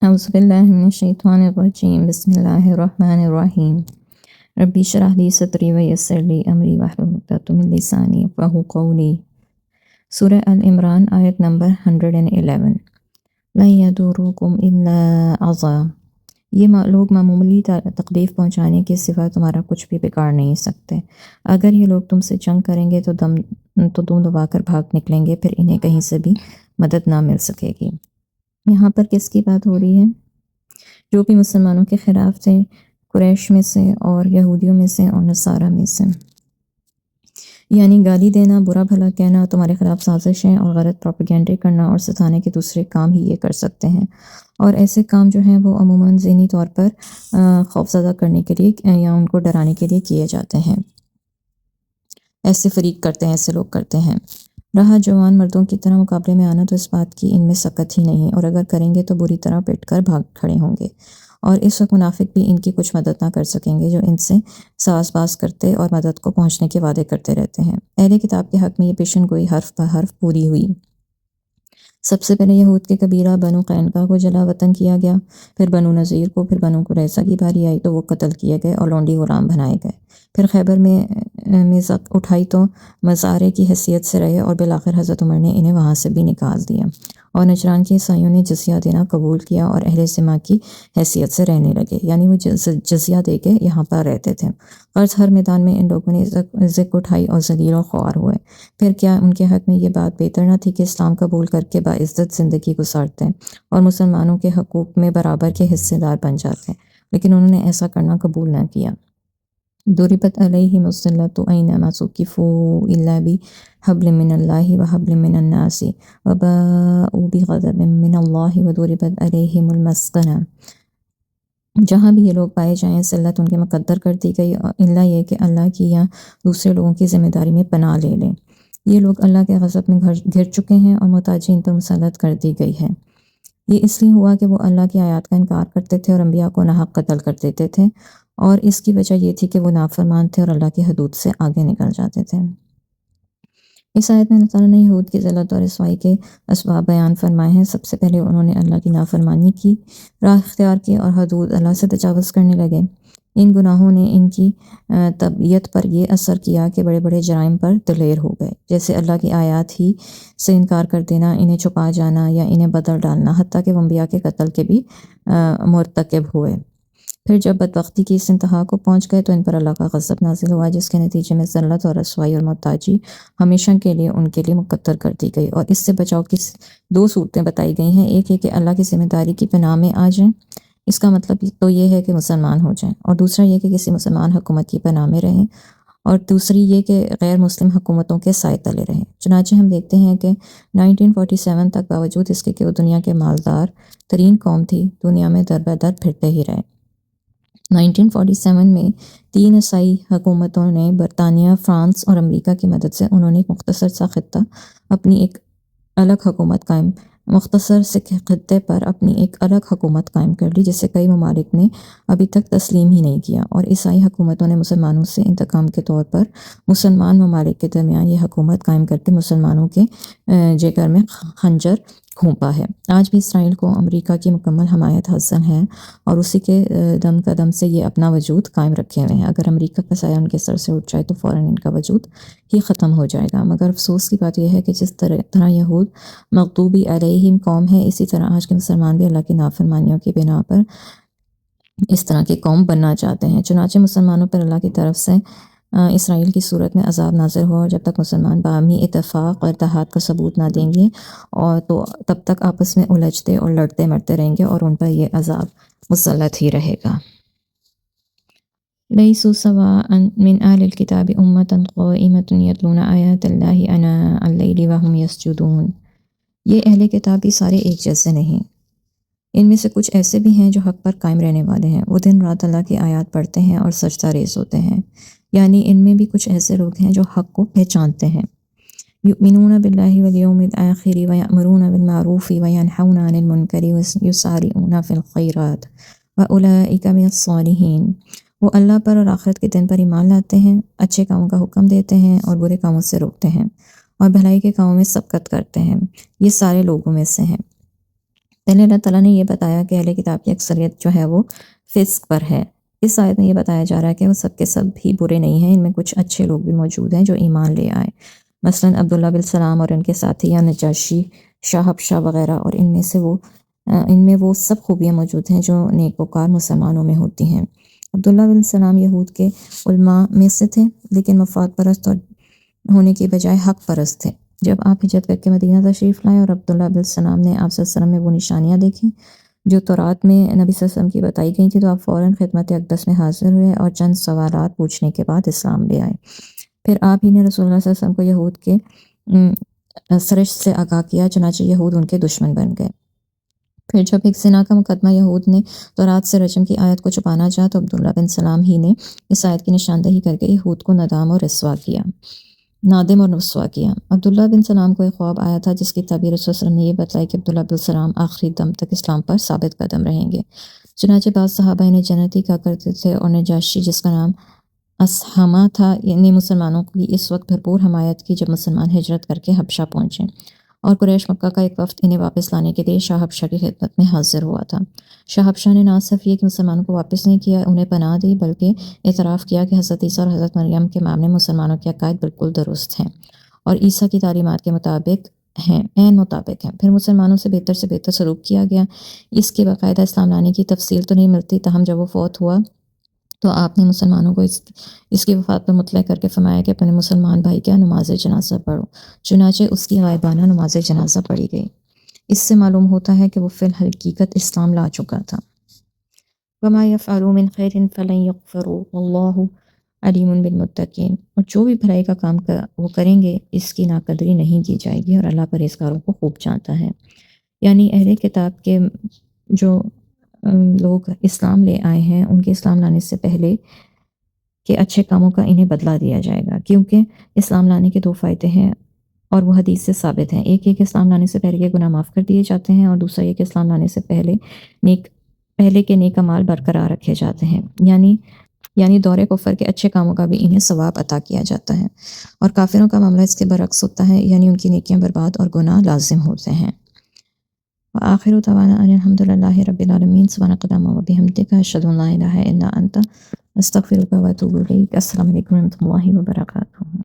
اعوذ باللہ من الشیطان الرجیم بسم اللہ الرحمن الرحیم ربی اشرح لی صدری ویسر لی امری واحلل عقدۃ من لسانی یفقہوا قولی۔ سورہ العمران آیت نمبر 111۔ لن یضروکم الا اذی، یہ لوگ معمولی تکلیف پہنچانے کے سوا تمہارا کچھ بھی بگاڑ نہیں سکتے۔ اگر یہ لوگ تم سے جنگ کریں گے تو دم دبا کر بھاگ نکلیں گے، پھر انہیں کہیں سے بھی مدد نہ مل سکے گی۔ یہاں پر کس کی بات ہو رہی ہے؟ جو بھی مسلمانوں کے خلاف تھے، قریش میں سے اور یہودیوں میں سے اور نصارہ میں سے، یعنی گالی دینا، برا بھلا کہنا، تمہارے خلاف سازشیں اور غلط پروپیگنڈے کرنا اور ستانے کے دوسرے کام ہی یہ کر سکتے ہیں۔ اور ایسے کام جو ہیں وہ عموماً ذہنی طور پر خوفزدہ کرنے کے لیے یا ان کو ڈرانے کے لیے کیے جاتے ہیں۔ ایسے فریق کرتے ہیں، ایسے لوگ کرتے ہیں۔ رہا جوان مردوں کی طرح مقابلے میں آنا، تو اس بات کی ان میں سکت ہی نہیں، اور اگر کریں گے تو بری طرح پٹ کر بھاگ کھڑے ہوں گے۔ اور اس وقت منافق بھی ان کی کچھ مدد نہ کر سکیں گے، جو ان سے ساز باز کرتے اور مدد کو پہنچنے کے وعدے کرتے رہتے ہیں۔ اہل کتاب کے حق میں یہ پیشن گوئی حرف بہ حرف پوری ہوئی۔ سب سے پہلے یہود کے قبیلہ بنو قینقاع کو جلا وطن کیا گیا، پھر بنو نذیر کو، پھر بنو قریظہ کی باری آئی تو وہ قتل کیے گئے اور لونڈی غلام بنائے گئے۔ پھر خیبر میں زک اٹھائی تو مزارے کی حیثیت سے رہے، اور بالآخر حضرت عمر نے انہیں وہاں سے بھی نکال دیا، اور نجران کے عیسائیوں نے جزیہ دینا قبول کیا اور اہل ذمہ کی حیثیت سے رہنے لگے، یعنی وہ جزیہ دے کے یہاں پر رہتے تھے۔ غرض ہر میدان میں ان لوگوں نے عزت اٹھائی اور ذلیل و خوار ہوئے۔ پھر کیا ان کے حق میں یہ بات بہتر نہ تھی کہ اسلام قبول کر کے باعزت زندگی گزارتے اور مسلمانوں کے حقوق میں برابر کے حصے دار بن جاتے؟ لیکن انہوں نے ایسا کرنا قبول نہ کیا۔ ضربت علیہم الذلۃ اینما ثقفوا الا بحبل من اللہ وحبل من الناس وباءوا بغضب من اللہ وضربت علیہم المسکنہ، جہاں بھی یہ لوگ پائے جائیں ذلت ان کے مقدر کر دی گئی، الا یہ کہ اللہ کی یا دوسرے لوگوں کی ذمہ داری میں پناہ لے لیں۔ یہ لوگ اللہ کے غضب میں گر چکے ہیں اور محتاجی ان پر مسلط کر دی گئی ہے۔ یہ اس لیے ہوا کہ وہ اللہ کی آیات کا انکار کرتے تھے اور انبیاء کو ناحق قتل کر دیتے تھے، اور اس کی وجہ یہ تھی کہ وہ نافرمان تھے اور اللہ کی حدود سے آگے نکل جاتے تھے۔ اس آیت میں اللہ تعالیٰ نے یہود کی ذلت اور رسوائی کے اسباب بیان فرمائے ہیں۔ سب سے پہلے انہوں نے اللہ کی نافرمانی کی، راہ اختیار کی اور حدود اللہ سے تجاوز کرنے لگے۔ ان گناہوں نے ان کی طبیعت پر یہ اثر کیا کہ بڑے بڑے جرائم پر دلیر ہو گئے، جیسے اللہ کی آیات ہی سے انکار کر دینا، انہیں چھپا جانا یا انہیں بدل ڈالنا، حتیٰ کہ وہ انبیاء کے قتل کے بھی مرتکب ہوئے۔ پھر جب بدبختی کی اس انتہا کو پہنچ گئے تو ان پر اللہ کا غضب نازل ہوا، جس کے نتیجے میں ذلت اور رسوائی اور محتاجی ہمیشہ کے لیے ان کے لیے مقدر کر دی گئی۔ اور اس سے بچاؤ کی دو صورتیں بتائی گئی ہیں۔ ایک ہے کہ اللہ کی ذمہ داری کی پناہ میں آ جائیں، اس کا مطلب تو یہ ہے کہ مسلمان ہو جائیں، اور دوسرا یہ کہ کسی مسلمان حکومت کی پناہ میں رہیں، اور دوسری یہ کہ غیر مسلم حکومتوں کے سائے تلے رہیں۔ چنانچہ ہم دیکھتے ہیں کہ 1947 تک باوجود اس کے کہ وہ دنیا کے مالدار ترین قوم تھی، دنیا میں در بدر پھرتے ہی رہے۔ 1947 میں 3 عیسائی حکومتوں نے برطانیہ، فرانس اور امریکہ کی مدد سے انہوں نے ایک مختصر سا خطہ اپنی ایک الگ حکومت قائم مختصر سے خطے پر اپنی ایک الگ حکومت قائم کر لی، جسے کئی ممالک نے ابھی تک تسلیم ہی نہیں کیا، اور عیسائی حکومتوں نے مسلمانوں سے انتقام کے طور پر مسلمان ممالک کے درمیان یہ حکومت قائم کر کے مسلمانوں کے جگر میں خنجر گھونپا ہے۔ آج بھی اسرائیل کو امریکہ کی مکمل حمایت حاصل ہے، اور اسی کے دم قدم سے یہ اپنا وجود قائم رکھے ہوئے ہیں۔ اگر امریکہ کا سایہ ان کے سر سے اٹھ جائے تو فوراً ان کا وجود ہی ختم ہو جائے گا۔ مگر افسوس کی بات یہ ہے کہ جس طرح یہود مغضوبی علیہم قوم ہے، اسی طرح آج کے مسلمان بھی اللہ کی نافرمانیوں کی بنا پر اس طرح کی قوم بننا چاہتے ہیں۔ چنانچہ مسلمانوں پر اللہ کی طرف سے اسرائیل کی صورت میں عذاب نازل ہوا، اور جب تک مسلمان باہمی اتفاق اور اتحاد کا ثبوت نہ دیں گے اور تو تب تک آپس میں الجھتے اور لڑتے مرتے رہیں گے، اور ان پر یہ عذاب مسلط ہی رہے گا۔ لیسوا سواء من اہل الکتاب امۃ قائمۃ یتلون آیات اللہ آناء اللیل وہم یسجدون، یہ اہل کتاب بھی سارے ایک جیسے نہیں، ان میں سے کچھ ایسے بھی ہیں جو حق پر قائم رہنے والے ہیں، وہ دن رات اللہ کی آیات پڑھتے ہیں اور سجدہ ریز ہوتے ہیں، یعنی ان میں بھی کچھ ایسے لوگ ہیں جو حق کو پہچانتے ہیں۔ یؤمنون باللہ والیوم الآخر ویأمرون بالمعروف وینہون عن المنکر ویسارعون فی الخیرات واولئک من الصالحین، وہ اللہ پر اور آخرت کے دن پر ایمان لاتے ہیں، اچھے کاموں کا حکم دیتے ہیں اور برے کاموں سے روکتے ہیں، اور بھلائی کے کاموں میں سبقت کرتے ہیں، یہ سارے لوگوں میں سے ہیں۔ پہلے اللہ تعالیٰ نے یہ بتایا کہ اہل کتاب کی اکثریت جو ہے وہ فسق پر ہے۔ اس آیت میں یہ بتایا جا رہا ہے کہ وہ سب کے سب بھی برے نہیں ہیں، ان میں کچھ اچھے لوگ بھی موجود ہیں جو ایمان لے آئے، مثلا عبداللہ بن سلام اور ان کے ساتھی یا نجاشی، شاہ حبشہ وغیرہ، اور ان میں وہ سب خوبیاں موجود ہیں جو نیکوکار مسلمانوں میں ہوتی ہیں۔ عبداللہ بن سلام یہود کے علماء میں سے تھے، لیکن مفاد پرست اور ہونے کی بجائے حق پرست تھے۔ جب آپ ہجرت کر کے مدینہ تشریف لائے اور عبداللہ بن سلام نے آپ صلی اللہ علیہ وسلم میں وہ نشانیاں دیکھیں جو تورات میں نبی صلی اللہ علیہ وسلم کی بتائی گئی تھی، تو آپ فوراً خدمت اقدس میں حاضر ہوئے اور چند سوالات پوچھنے کے بعد اسلام لے آئے۔ پھر آپ ہی نے رسول اللہ صلی اللہ علیہ وسلم کو یہود کے سرش سے آگاہ کیا، چنانچہ یہود ان کے دشمن بن گئے۔ پھر جب ایک زنا کا مقدمہ یہود نے تورات سے رجم کی آیت کو چھپانا چاہا تو عبداللہ بن سلام ہی نے اس آیت کی نشاندہی کر کے یہود کو نادم اور رسوا کیا۔ عبداللہ بن سلام کو ایک خواب آیا تھا جس کی تعبیر رسول صلی اللہ علیہ وسلم نے یہ بتائی کہ عبداللہ بن سلام آخری دم تک اسلام پر ثابت قدم رہیں گے۔ چنانچہ بعض صحابہ انہیں جنتی کہا کرتے تھے، اور نجاشی جس کا نام اسحمہ تھا نے مسلمانوں کی اس وقت بھرپور حمایت کی جب مسلمان ہجرت کر کے حبشہ پہنچے، اور قریش مکہ کا ایک وفد انہیں واپس لانے کے لیے شاہ حبشہ کی خدمت میں حاضر ہوا تھا۔ شاہ حبشہ نے نہ صرف یہ کہ مسلمانوں کو واپس نہیں کیا، انہیں پناہ دی، بلکہ اعتراف کیا کہ حضرت عیسیٰ اور حضرت مریم کے معاملے مسلمانوں کے عقائد بالکل درست ہیں اور عیسیٰ کی تعلیمات کے مطابق ہیں، عین مطابق ہیں۔ پھر مسلمانوں سے بہتر سلوک کیا گیا۔ اس کے باقاعدہ اسلام لانے کی تفصیل تو نہیں ملتی، تاہم جب وہ فوت ہوا تو آپ نے مسلمانوں کو اس کی وفات پر مطلع کر کے فرمایا کہ اپنے مسلمان بھائی کیا نماز جنازہ پڑھو، چنانچہ اس کی غائبانہ نماز جنازہ پڑھی گئی۔ اس سے معلوم ہوتا ہے کہ وہ فی الحقیقت اسلام لا چکا تھا۔ وَمَا يَفْعَلُوا مِنْ خَيْرٍ فَلَنْ يُكْفَرُوا وَاللَّهُ عَلِيمٌ بِالْمُتَّقِينَ، اور جو بھی بھلائی کا کام وہ کریں گے اس کی ناقدری نہیں کی جائے گی، اور اللہ پرہیزگاروں کو خوب جانتا ہے۔ یعنی اہل کتاب کے جو لوگ اسلام لے آئے ہیں، ان کے اسلام لانے سے پہلے کے اچھے کاموں کا انہیں بدلہ دیا جائے گا، کیونکہ اسلام لانے کے دو فائدے ہیں اور وہ حدیث سے ثابت ہیں۔ ایک یہ کہ اسلام لانے سے پہلے کے گناہ معاف کر دیے جاتے ہیں، اور دوسرا یہ کہ اسلام لانے سے پہلے کے نیک اعمال برقرار رکھے جاتے ہیں، یعنی دور کفر کے اچھے کاموں کا بھی انہیں ثواب عطا کیا جاتا ہے، اور کافروں کا معاملہ اس کے برعکس ہوتا ہے، یعنی ان کی نیکیاں برباد اور گناہ لازم ہوتے ہیں۔ وآخر دعوانا ان الحمد للہ رب العالمین، سبحانک اللہم وبحمدک، اشہد ان لا الہ الا انت، استغفرک واتوب الیک۔ السلام علیکم ورحمۃ اللہ وبرکاتہ۔